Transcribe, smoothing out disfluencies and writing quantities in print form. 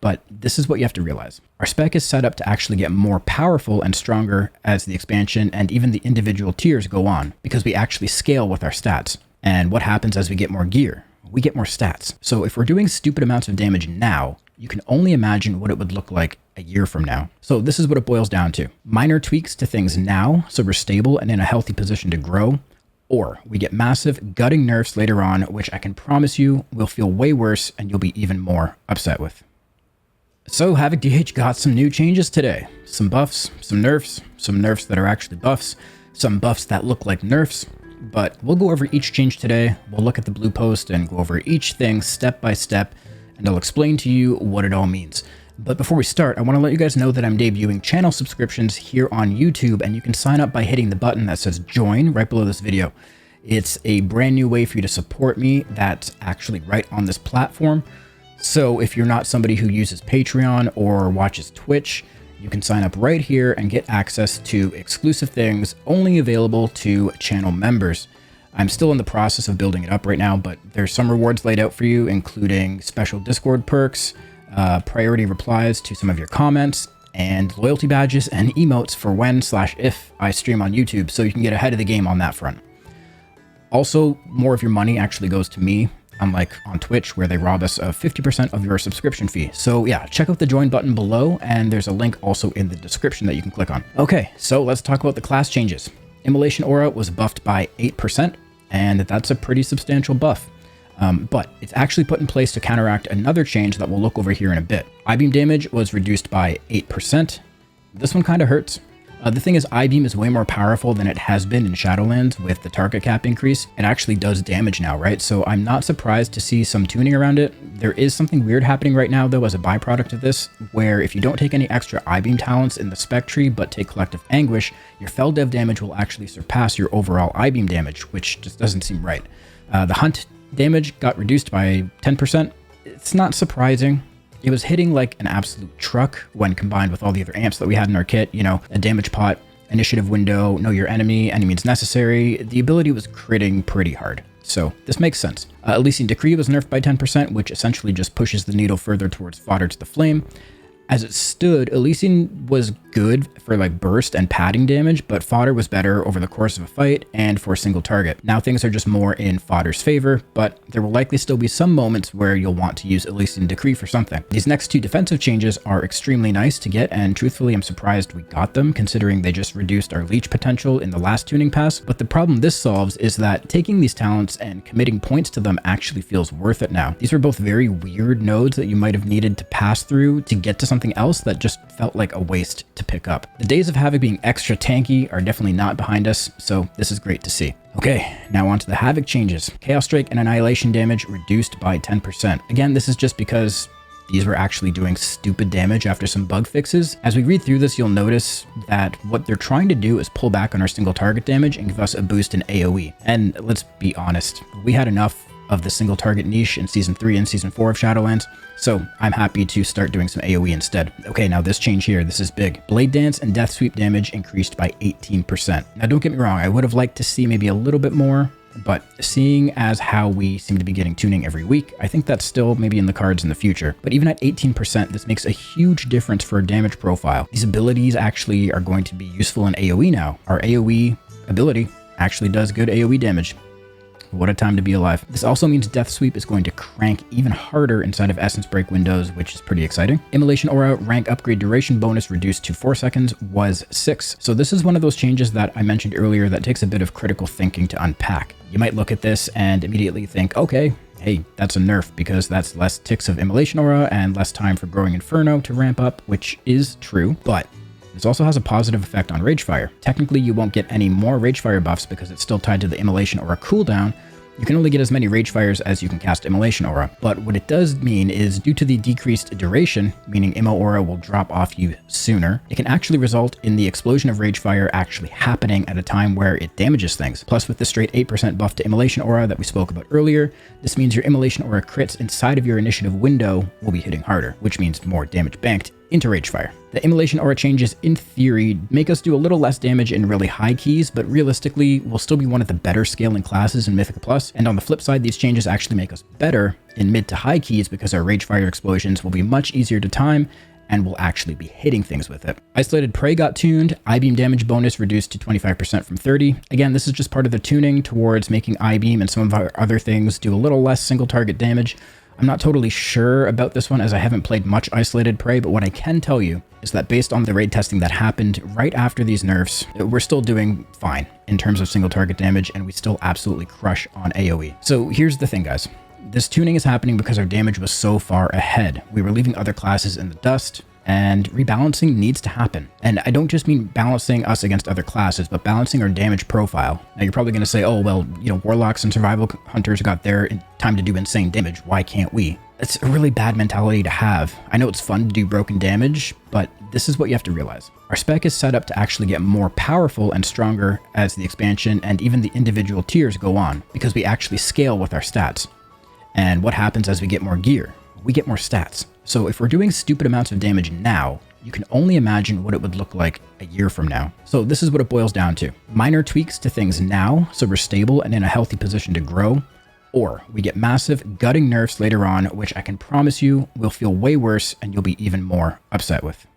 but this is what you have to realize. Our spec is set up to actually get more powerful and stronger as the expansion and even the individual tiers go on, because we actually scale with our stats. And what happens as we get more gear? We get more stats. So if we're doing stupid amounts of damage now, you can only imagine what it would look like a year from now. So this is what it boils down to. Minor tweaks to things now, so we're stable and in a healthy position to grow, or we get massive gutting nerfs later on, which I can promise you will feel way worse and you'll be even more upset with. So HAVOC DH got some new changes today. Some buffs, some nerfs that are actually buffs, some buffs that look like nerfs, but we'll go over each change today. We'll look at the blue post and go over each thing step by step, and I'll explain to you what it all means. But before we start, I want to let you guys know that I'm debuting channel subscriptions here on YouTube, and you can sign up by hitting the button that says join right below this video. It's a brand new way for you to support me that's actually right on this platform. So if you're not somebody who uses Patreon or watches Twitch, you can sign up right here and get access to exclusive things only available to channel members. I'm still in the process of building it up right now, but there's some rewards laid out for you, including special Discord perks, priority replies to some of your comments, and loyalty badges and emotes for when/if I stream on YouTube, so you can get ahead of the game on that front. Also, more of your money actually goes to me, unlike on Twitch, where they rob us of 50% of your subscription fee. So yeah, check out the join button below, and there's a link also in the description that you can click on. Okay, so let's talk about the class changes. Immolation Aura was buffed by 8%, and that's a pretty substantial buff. But it's actually put in place to counteract another change that we'll look over here in a bit. I-beam damage was reduced by 8%. This one kind of hurts. The thing is, I-beam is way more powerful than it has been in Shadowlands with the target cap increase. It actually does damage now, right? So I'm not surprised to see some tuning around it. There is something weird happening right now, though, as a byproduct of this, where if you don't take any extra I-beam talents in the spec tree, but take Collective Anguish, your Fel Dev damage will actually surpass your overall I-beam damage, which just doesn't seem right. The Hunt damage got reduced by 10%. It's not surprising. It was hitting like an absolute truck when combined with all the other amps that we had in our kit, you know, a damage pot, initiative window, know your enemy, any means necessary. The ability was critting pretty hard. So this makes sense. Elysian Decree was nerfed by 10%, which essentially just pushes the needle further towards fodder to the flame. As it stood, Elysian was good for like burst and padding damage, but fodder was better over the course of a fight and for a single target. Now things are just more in fodder's favor, but there will likely still be some moments where you'll want to use Elysian Decree for something. These next two defensive changes are extremely nice to get, and truthfully I'm surprised we got them, considering they just reduced our leech potential in the last tuning pass. But the problem this solves is that taking these talents and committing points to them actually feels worth it now. These were both very weird nodes that you might have needed to pass through to get to something else that just felt like a waste to pick up. The days of HAVOC being extra tanky are definitely not behind us, so this is great to see. Okay, now on to the HAVOC changes. Chaos Strike and Annihilation damage reduced by 10%. Again, this is just because these were actually doing stupid damage after some bug fixes. As we read through this, you'll notice that what they're trying to do is pull back on our single target damage and give us a boost in AOE. And let's be honest, we had enough of the single target niche in Season 3 and Season 4 of Shadowlands, so I'm happy to start doing some AoE instead. Okay, now this change here, this is big. Blade Dance and Death Sweep damage increased by 18%. Now don't get me wrong, I would have liked to see maybe a little bit more, but seeing as how we seem to be getting tuning every week, I think that's still maybe in the cards in the future. But even at 18%, this makes a huge difference for damage profile. These abilities actually are going to be useful in AoE now. Our AoE ability actually does good AoE damage. What a time to be alive. This also means Death Sweep is going to crank even harder inside of Essence Break windows, which is pretty exciting. Immolation Aura rank upgrade duration bonus reduced to 4 seconds was 6. So this is one of those changes that I mentioned earlier that takes a bit of critical thinking to unpack. You might look at this and immediately think, okay, hey, that's a nerf because that's less ticks of Immolation Aura and less time for Growing Inferno to ramp up, which is true, but this also has a positive effect on Ragefire. Technically, you won't get any more Ragefire buffs because it's still tied to the Immolation Aura cooldown. You can only get as many Ragefires as you can cast Immolation Aura. But what it does mean is due to the decreased duration, meaning Immo Aura will drop off you sooner, it can actually result in the explosion of Ragefire actually happening at a time where it damages things. Plus with the straight 8% buff to Immolation Aura that we spoke about earlier, this means your Immolation Aura crits inside of your initiative window will be hitting harder, which means more damage banked into Ragefire. The Immolation aura changes, in theory, make us do a little less damage in really high keys, but realistically, we'll still be one of the better scaling classes in Mythic Plus. And on the flip side, these changes actually make us better in mid to high keys because our Ragefire explosions will be much easier to time and we'll actually be hitting things with it. Isolated Prey got tuned, I-beam damage bonus reduced to 25% from 30. Again, this is just part of the tuning towards making I-beam and some of our other things do a little less single target damage. I'm not totally sure about this one as I haven't played much Isolated Prey, but what I can tell you is that based on the raid testing that happened right after these nerfs, we're still doing fine in terms of single target damage, and we still absolutely crush on AoE. So here's the thing, guys. This tuning is happening because our damage was so far ahead. We were leaving other classes in the dust, and rebalancing needs to happen. And I don't just mean balancing us against other classes, but balancing our damage profile. Now you're probably going to say, oh, well, you know, Warlocks and Survival Hunters got their time to do insane damage. Why can't we? It's a really bad mentality to have. I know it's fun to do broken damage, but this is what you have to realize. Our spec is set up to actually get more powerful and stronger as the expansion and even the individual tiers go on, because we actually scale with our stats. And what happens as we get more gear? We get more stats. So if we're doing stupid amounts of damage now, you can only imagine what it would look like a year from now. So this is what it boils down to. Minor tweaks to things now, so we're stable and in a healthy position to grow, or we get massive gutting nerfs later on, which I can promise you will feel way worse and you'll be even more upset with.